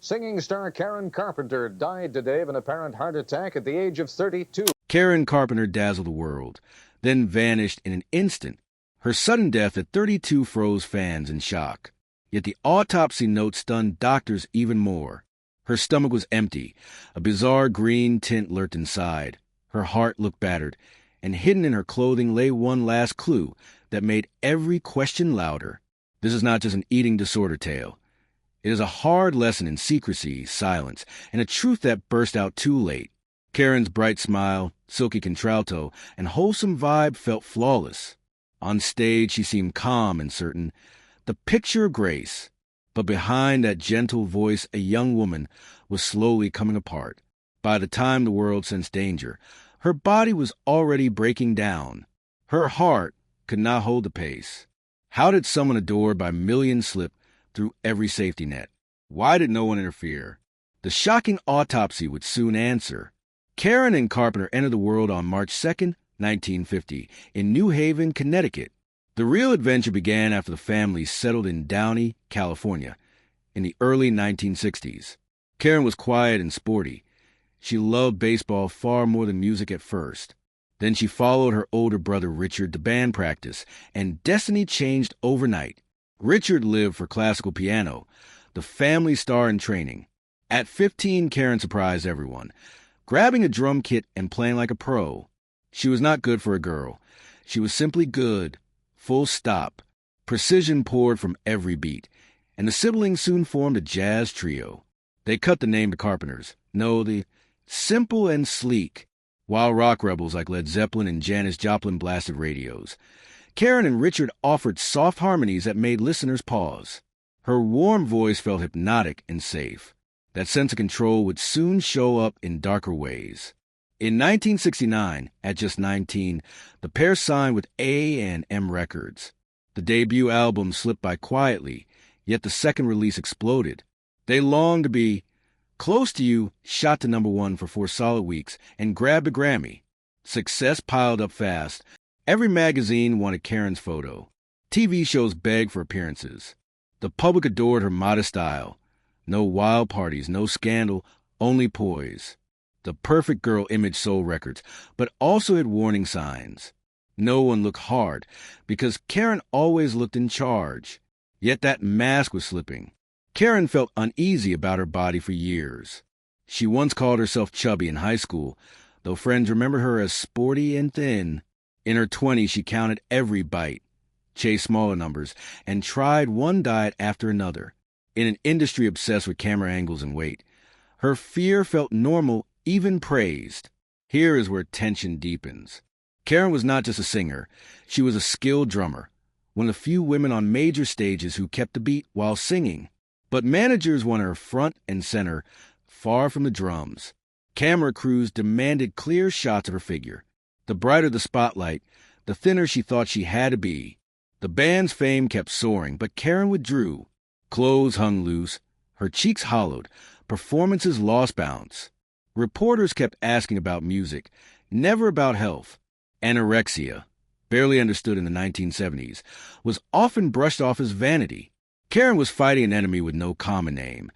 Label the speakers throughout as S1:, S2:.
S1: Singing star Karen Carpenter died today of an apparent heart attack at the age of 32.
S2: Karen Carpenter dazzled the world, then vanished in an instant. Her sudden death at 32 froze fans in shock. Yet the autopsy note stunned doctors even more. Her stomach was empty. A bizarre green tint lurked inside. Her heart looked battered, and hidden in her clothing lay one last clue that made every question louder. This is not just an eating disorder tale. It is a hard lesson in secrecy, silence, and a truth that burst out too late. Karen's bright smile, silky contralto, and wholesome vibe felt flawless. On stage, she seemed calm and certain, the picture of grace. But behind that gentle voice, a young woman was slowly coming apart. By the time the world sensed danger, her body was already breaking down. Her heart could not hold the pace. How did someone adored by millions slip through every safety net? Why did no one interfere? The shocking autopsy would soon answer. Karen and Carpenter entered the world on March 2nd, 1950, in New Haven, Connecticut. The real adventure began after the family settled in Downey, California, in the early 1960s. Karen was quiet and sporty. She loved baseball far more than music at first. Then she followed her older brother Richard to band practice, and destiny changed overnight. Richard lived for classical piano, the family star in training. At 15, Karen surprised everyone, grabbing a drum kit and playing like a pro. She was not good for a girl. She was simply good, full stop. Precision poured from every beat, and the siblings soon formed a jazz trio. They cut the name to Carpenters. No, the simple and sleek, while rock rebels like Led Zeppelin and Janis Joplin blasted radios. Karen and Richard offered soft harmonies that made listeners pause. Her warm voice felt hypnotic and safe. That sense of control would soon show up in darker ways. In 1969, at just 19, the pair signed with A&M Records. The debut album slipped by quietly, yet the second release exploded. They longed to be Close to You, shot to #1 for 4 solid weeks, and grabbed a Grammy. Success piled up fast. Every magazine wanted Karen's photo. TV shows begged for appearances. The public adored her modest style. No wild parties, no scandal, only poise. The perfect girl image sold records, but also had warning signs. No one looked hard, because Karen always looked in charge. Yet that mask was slipping. Karen felt uneasy about her body for years. She once called herself chubby in high school, though friends remembered her as sporty and thin. In her 20s, she counted every bite, chased smaller numbers, and tried one diet after another. In an industry obsessed with camera angles and weight, her fear felt normal, even praised. Here is where tension deepens. Karen was not just a singer. She was a skilled drummer, one of the few women on major stages who kept the beat while singing. But managers wanted her front and center, far from the drums. Camera crews demanded clear shots of her figure. The brighter the spotlight, the thinner she thought she had to be. The band's fame kept soaring, but Karen withdrew. Clothes hung loose, her cheeks hollowed, performances lost bounce. Reporters kept asking about music, never about health. Anorexia, barely understood in the 1970s, was often brushed off as vanity. Karen was fighting an enemy with no common name,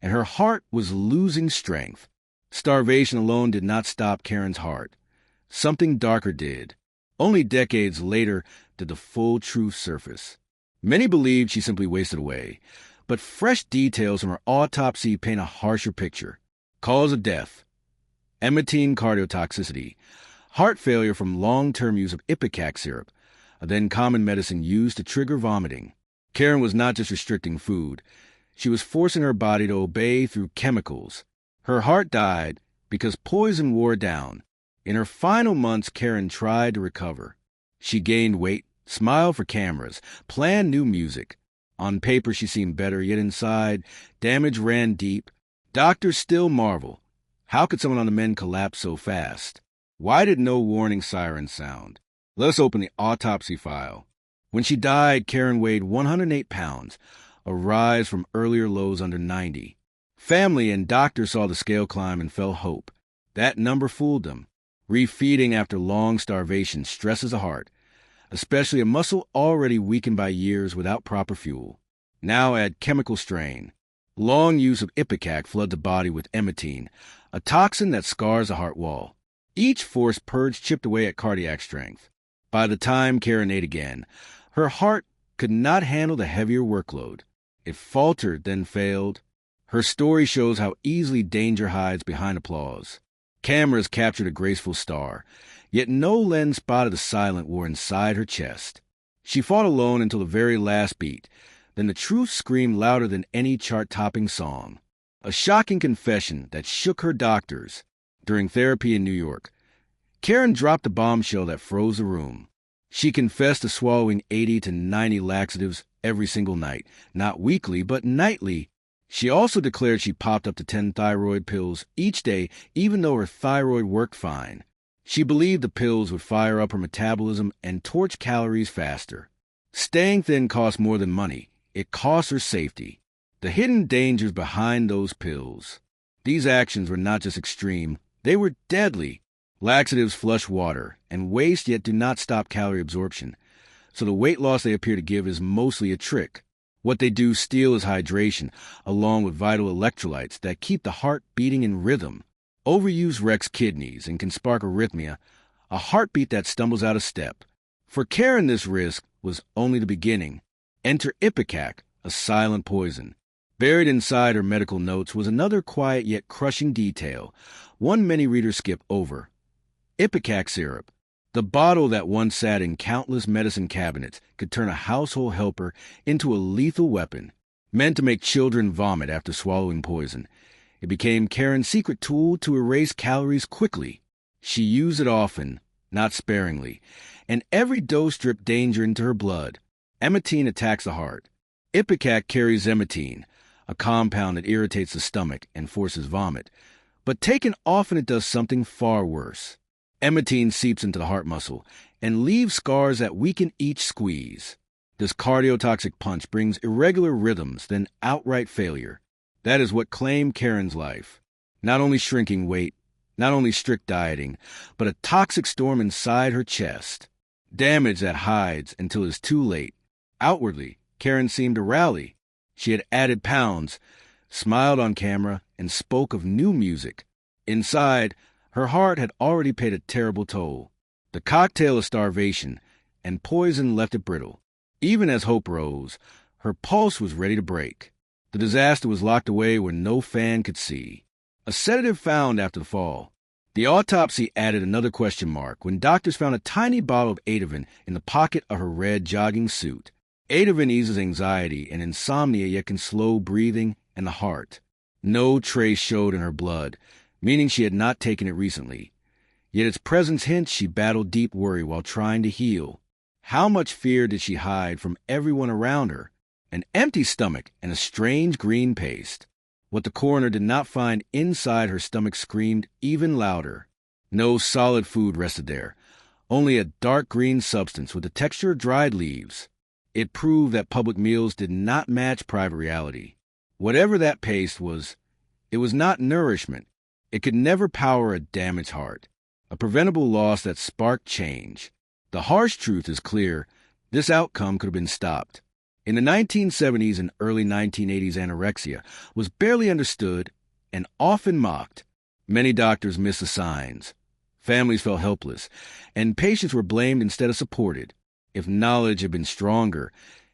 S2: and her heart was losing strength. Starvation alone did not stop Karen's heart. Something darker did. Only decades later did the full truth surface. Many believed she simply wasted away, but fresh details from her autopsy paint a harsher picture. Cause of death: emmetine cardiotoxicity, heart failure from long-term use of ipecac syrup, a then common medicine used to trigger vomiting. Karen was not just restricting food. She was forcing her body to obey through chemicals. Her heart died because poison wore down. In her final months, Karen tried to recover. She gained weight, smiled for cameras, planned new music. On paper, she seemed better, yet inside, damage ran deep. Doctors still marvel. How could someone on the mend collapse so fast? Why did no warning sirens sound? Let us open the autopsy file. When she died, Karen weighed 108 pounds, a rise from earlier lows under 90. Family and doctors saw the scale climb and felt hope. That number fooled them. Refeeding after long starvation stresses the heart, especially a muscle already weakened by years without proper fuel. Now add chemical strain. Long use of Ipecac floods the body with emetine, a toxin that scars the heart wall. Each forced purge chipped away at cardiac strength. By the time Karen ate again, her heart could not handle the heavier workload. It faltered, then failed. Her story shows how easily danger hides behind applause. Cameras captured a graceful star, yet no lens spotted the silent war inside her chest. She fought alone until the very last beat. Then the truth screamed louder than any chart-topping song. A shocking confession that shook her doctors. During therapy in New York, Karen dropped a bombshell that froze the room. She confessed to swallowing 80 to 90 laxatives every single night, not weekly, but nightly. She also declared she popped up to 10 thyroid pills each day, even though her thyroid worked fine. She believed the pills would fire up her metabolism and torch calories faster. Staying thin cost more than money. It cost her safety. The hidden dangers behind those pills. These actions were not just extreme, they were deadly. Laxatives flush water and waste, yet do not stop calorie absorption. So the weight loss they appear to give is mostly a trick. What they do steal is hydration, along with vital electrolytes that keep the heart beating in rhythm. Overuse wrecks kidneys and can spark arrhythmia, a heartbeat that stumbles out of step. For Karen, this risk was only the beginning. Enter Ipecac, a silent poison. Buried inside her medical notes was another quiet yet crushing detail, one many readers skip over. Ipecac syrup. The bottle that once sat in countless medicine cabinets could turn a household helper into a lethal weapon, meant to make children vomit after swallowing poison. It became Karen's secret tool to erase calories quickly. She used it often, not sparingly, and every dose dripped danger into her blood. Emetine attacks the heart. Ipecac carries emetine, a compound that irritates the stomach and forces vomit. But taken often, it does something far worse. Emetine seeps into the heart muscle and leaves scars that weaken each squeeze. This cardiotoxic punch brings irregular rhythms, then outright failure. That is what claimed Karen's life. Not only shrinking weight, not only strict dieting, but a toxic storm inside her chest. Damage that hides until it's too late. Outwardly, Karen seemed to rally. She had added pounds, smiled on camera, and spoke of new music. Inside, her heart had already paid a terrible toll. The cocktail of starvation and poison left it brittle. Even as hope rose, her pulse was ready to break. The disaster was locked away where no fan could see. A sedative found after the fall. The autopsy added another question mark when doctors found a tiny bottle of Ativan in the pocket of her red jogging suit. Ativan eases anxiety and insomnia, yet can slow breathing and the heart. No trace showed in her blood, meaning she had not taken it recently. Yet its presence hints she battled deep worry while trying to heal. How much fear did she hide from everyone around her? An empty stomach and a strange green paste. What the coroner did not find inside her stomach screamed even louder. No solid food rested there, only a dark green substance with the texture of dried leaves. It proved that public meals did not match private reality. Whatever that paste was, it was not nourishment. It could never power a damaged heart, a preventable loss that sparked change. The harsh truth is clear. This outcome could have been stopped. In the 1970s and early 1980s, anorexia was barely understood and often mocked. Many doctors missed the signs. Families felt helpless, and patients were blamed instead of supported. If knowledge had been stronger,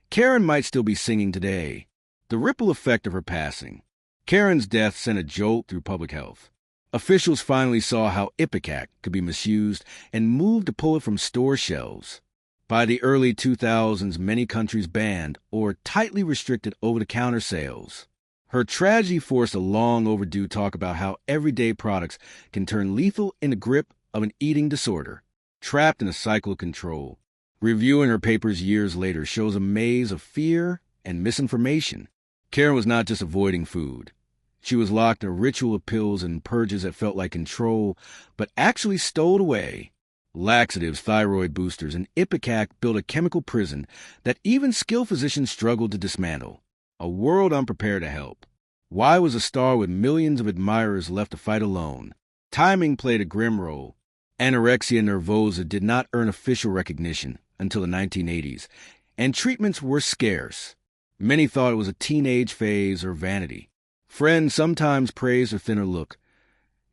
S2: Karen might still be singing today. The ripple effect of her passing. Karen's death sent a jolt through public health. Officials finally saw how Ipecac could be misused and moved to pull it from store shelves. By the early 2000s, many countries banned or tightly restricted over-the-counter sales. Her tragedy forced a long-overdue talk about how everyday products can turn lethal in the grip of an eating disorder, trapped in a cycle of control. Reviewing her papers years later shows a maze of fear and misinformation. Karen was not just avoiding food. She was locked in a ritual of pills and purges that felt like control, but actually stowed away. Laxatives, thyroid boosters, and Ipecac built a chemical prison that even skilled physicians struggled to dismantle. A world unprepared to help. Why was a star with millions of admirers left to fight alone? Timing played a grim role. Anorexia nervosa did not earn official recognition until the 1980s, and treatments were scarce. Many thought it was a teenage phase or vanity. Friends sometimes praised her thinner look,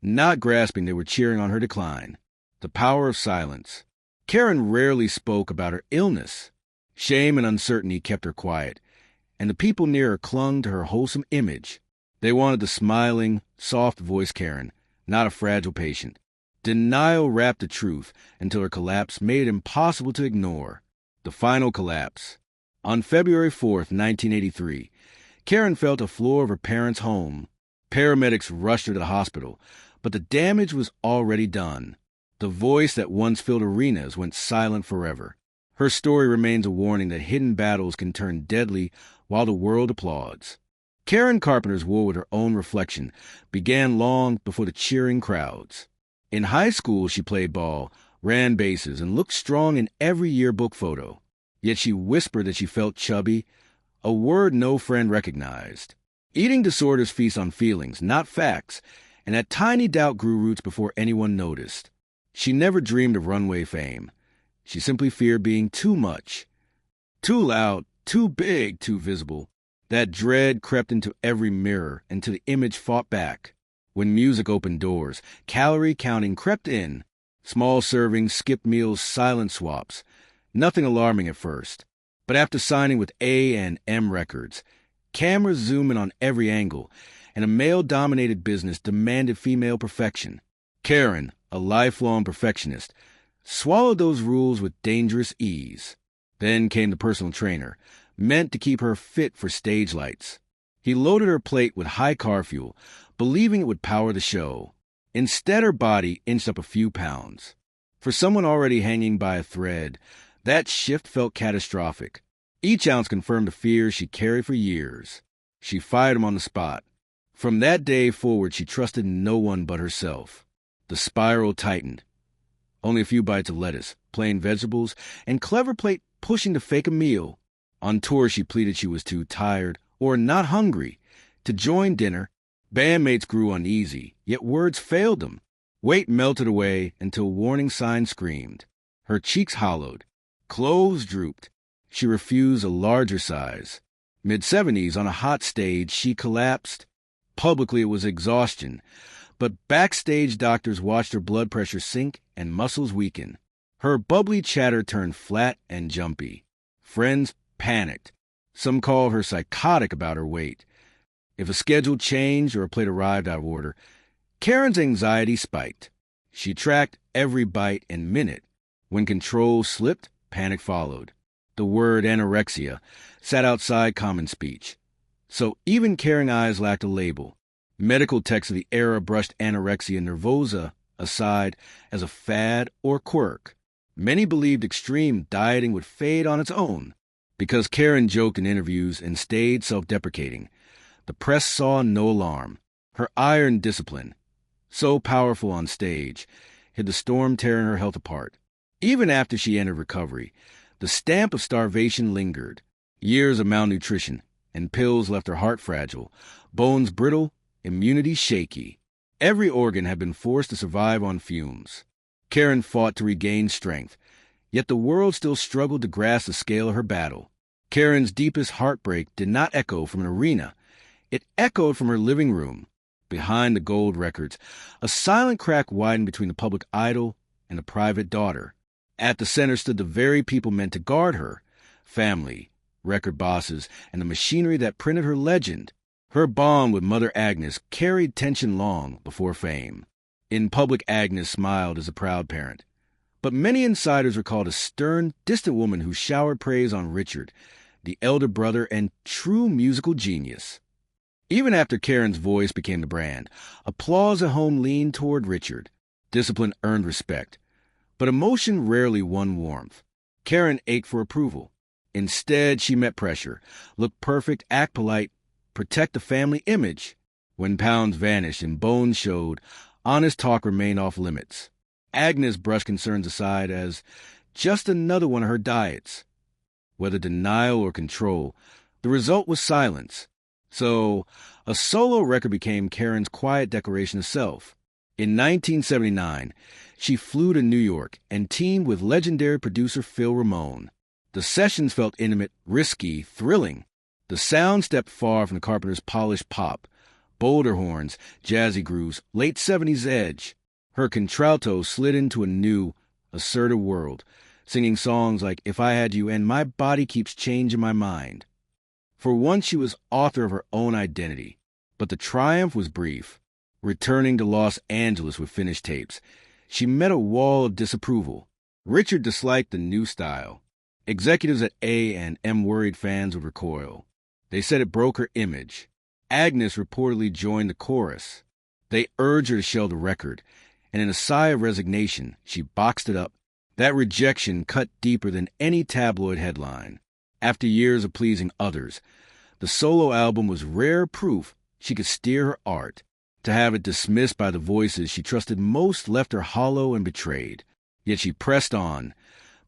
S2: not grasping they were cheering on her decline. The power of silence. Karen rarely spoke about her illness. Shame and uncertainty kept her quiet, and the people near her clung to her wholesome image. They wanted the smiling, soft-voiced Karen, not a fragile patient. Denial wrapped the truth until her collapse made it impossible to ignore. The final collapse. On February 4th, 1983, Karen fell to the floor of her parents' home. Paramedics rushed her to the hospital, but the damage was already done. The voice that once filled arenas went silent forever. Her story remains a warning that hidden battles can turn deadly while the world applauds. Karen Carpenter's war with her own reflection began long before the cheering crowds. In high school, she played ball, ran bases, and looked strong in every yearbook photo. Yet she whispered that she felt chubby, a word no friend recognized. Eating disorders feast on feelings, not facts, and that tiny doubt grew roots before anyone noticed. She never dreamed of runway fame. She simply feared being too much. Too loud, too big, too visible. That dread crept into every mirror until the image fought back. When music opened doors, calorie counting crept in. Small servings, skipped meals, silent swaps. Nothing alarming at first. But after signing with A&M Records, cameras zoom in on every angle, and a male-dominated business demanded female perfection. Karen, a lifelong perfectionist, swallowed those rules with dangerous ease. Then came the personal trainer, meant to keep her fit for stage lights. He loaded her plate with high car fuel, believing it would power the show. Instead, her body inched up a few pounds. For someone already hanging by a thread, that shift felt catastrophic. Each ounce confirmed the fears she carried for years. She fired him on the spot. From that day forward, she trusted no one but herself. The spiral tightened. Only a few bites of lettuce, plain vegetables, and clever plate pushing to fake a meal. On tour, she pleaded she was too tired, or not hungry, to join dinner. Bandmates grew uneasy, yet words failed them. Weight melted away until warning signs screamed. Her cheeks hollowed. Clothes drooped. She refused a larger size. Mid-70s, on a hot stage, she collapsed. Publicly, it was exhaustion. But backstage, doctors watched her blood pressure sink and muscles weaken. Her bubbly chatter turned flat and jumpy. Friends panicked. Some called her psychotic about her weight. If a schedule changed or a plate arrived out of order, Karen's anxiety spiked. She tracked every bite and minute. When control slipped, panic followed. The word anorexia sat outside common speech. So even caring eyes lacked a label. Medical texts of the era brushed anorexia nervosa aside as a fad or quirk. Many believed extreme dieting would fade on its own. Because Karen joked in interviews and stayed self-deprecating, the press saw no alarm. Her iron discipline, so powerful on stage, hid the storm tearing her health apart. Even after she entered recovery, the stamp of starvation lingered. Years of malnutrition and pills left her heart fragile, bones brittle, immunity shaky. Every organ had been forced to survive on fumes. Karen fought to regain strength, yet the world still struggled to grasp the scale of her battle. Karen's deepest heartbreak did not echo from an arena. It echoed from her living room. Behind the gold records, a silent crack widened between the public idol and the private daughter. At the center stood the very people meant to guard her: family, record bosses, and the machinery that printed her legend. Her bond with Mother Agnes carried tension long before fame. In public, Agnes smiled as a proud parent. But many insiders recalled a stern, distant woman who showered praise on Richard, the elder brother and true musical genius. Even after Karen's voice became the brand, applause at home leaned toward Richard. Discipline earned respect, but emotion rarely won warmth. Karen ached for approval. Instead, she met pressure. Look perfect, act polite, protect the family image. When pounds vanished and bones showed, honest talk remained off limits. Agnes brushed concerns aside as just another one of her diets. Whether denial or control, the result was silence. So, a solo record became Karen's quiet declaration of self. In 1979, she flew to New York and teamed with legendary producer Phil Ramone. The sessions felt intimate, risky, thrilling. The sound stepped far from the Carpenter's polished pop, Boulder horns, jazzy grooves, late 70s edge. Her contralto slid into a new, assertive world, singing songs like If I Had You and My Body Keeps Changing My Mind. For once she was author of her own identity, but the triumph was brief. Returning to Los Angeles with finished tapes, she met a wall of disapproval. Richard disliked the new style. Executives at A&M worried fans would recoil. They said it broke her image. Agnes reportedly joined the chorus. They urged her to shelve the record, and in a sigh of resignation, she boxed it up. That rejection cut deeper than any tabloid headline. After years of pleasing others, the solo album was rare proof she could steer her art. To have it dismissed by the voices she trusted most left her hollow and betrayed. Yet she pressed on,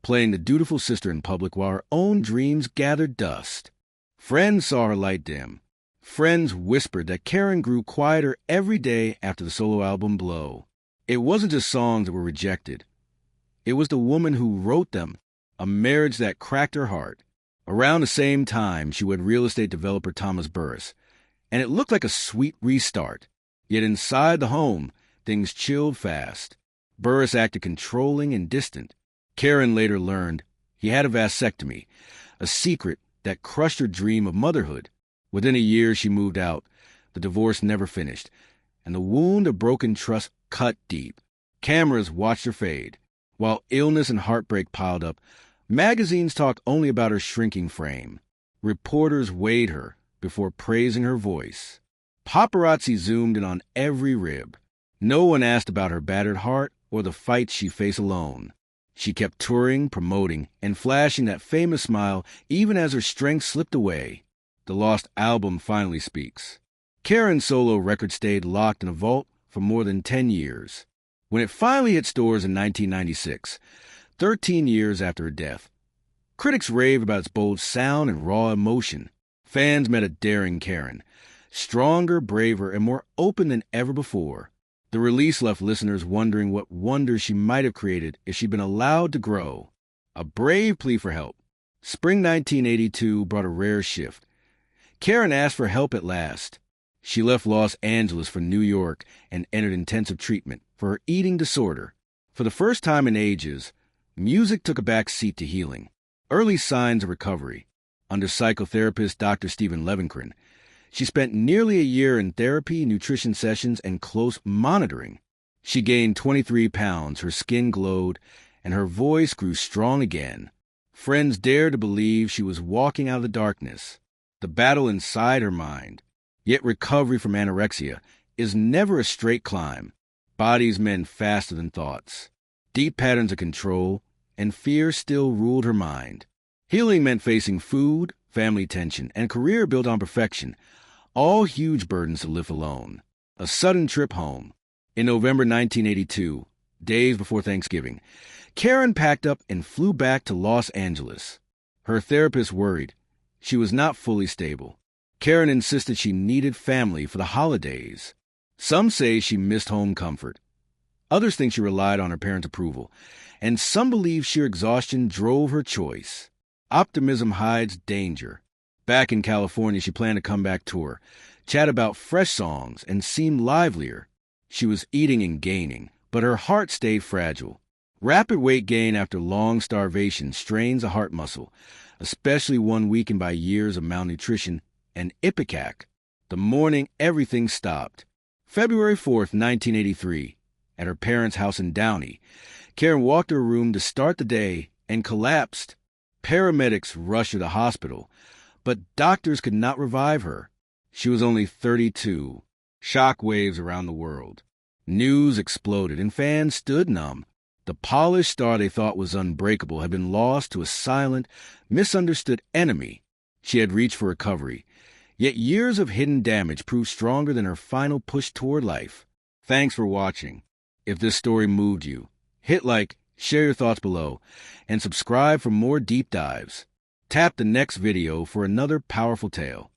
S2: playing the dutiful sister in public while her own dreams gathered dust. Friends saw her light dim. Friends whispered that Karen grew quieter every day after the solo album Blow. It wasn't just songs that were rejected. It was the woman who wrote them, a marriage that cracked her heart. Around the same time, she wed real estate developer Thomas Burris, and it looked like a sweet restart. Yet inside the home, things chilled fast. Burris acted controlling and distant. Karen later learned he had a vasectomy, a secret that crushed her dream of motherhood. Within a year, she moved out. The divorce never finished, and the wound of broken trust cut deep. Cameras watched her fade. While illness and heartbreak piled up, magazines talked only about her shrinking frame. Reporters weighed her before praising her voice. Paparazzi zoomed in on every rib. No one asked about her battered heart or the fights she faced alone. She kept touring, promoting, and flashing that famous smile even as her strength slipped away. The lost album finally speaks. Karen's solo record stayed locked in a vault for more than 10 years. When it finally hit stores in 1996, 13 years after her death, critics raved about its bold sound and raw emotion. Fans met a daring Karen, stronger, braver, and more open than ever before. The release left listeners wondering what wonders she might have created if she'd been allowed to grow. A brave plea for help. Spring 1982 brought a rare shift. Karen asked for help at last. She left Los Angeles for New York and entered intensive treatment for her eating disorder. For the first time in ages, music took a back seat to healing. Early signs of recovery. Under psychotherapist Dr. Stephen Levincrin, she spent nearly a year in therapy, nutrition sessions, and close monitoring. She gained 23 pounds, her skin glowed, and her voice grew strong again. Friends dared to believe she was walking out of the darkness. The battle inside her mind. Yet recovery from anorexia is never a straight climb. Bodies mend faster than thoughts. Deep patterns of control and fear still ruled her mind. Healing meant facing food, family tension, and career built on perfection, all huge burdens to lift alone. A sudden trip home. In November 1982, days before Thanksgiving, Karen packed up and flew back to Los Angeles. Her therapist worried she was not fully stable. Karen insisted she needed family for the holidays. Some say she missed home comfort. Others think she relied on her parents' approval. And some believe sheer exhaustion drove her choice. Optimism hides danger. Back in California, she planned a comeback tour, chat about fresh songs, and seemed livelier. She was eating and gaining, but her heart stayed fragile. Rapid weight gain after long starvation strains a heart muscle, especially one weakened by years of malnutrition and ipecac. The morning everything stopped. February 4th, 1983, at her parents' house in Downey, Karen walked to her room to start the day and collapsed. Paramedics rushed her to the hospital, but doctors could not revive her. She was only 32. Shock waves around the world. News exploded, and fans stood numb. The polished star they thought was unbreakable had been lost to a silent, misunderstood enemy. She had reached for recovery, yet years of hidden damage proved stronger than her final push toward life. Thanks for watching. If this story moved you, hit like, share your thoughts below, and subscribe for more deep dives. Tap the next video for another powerful tale.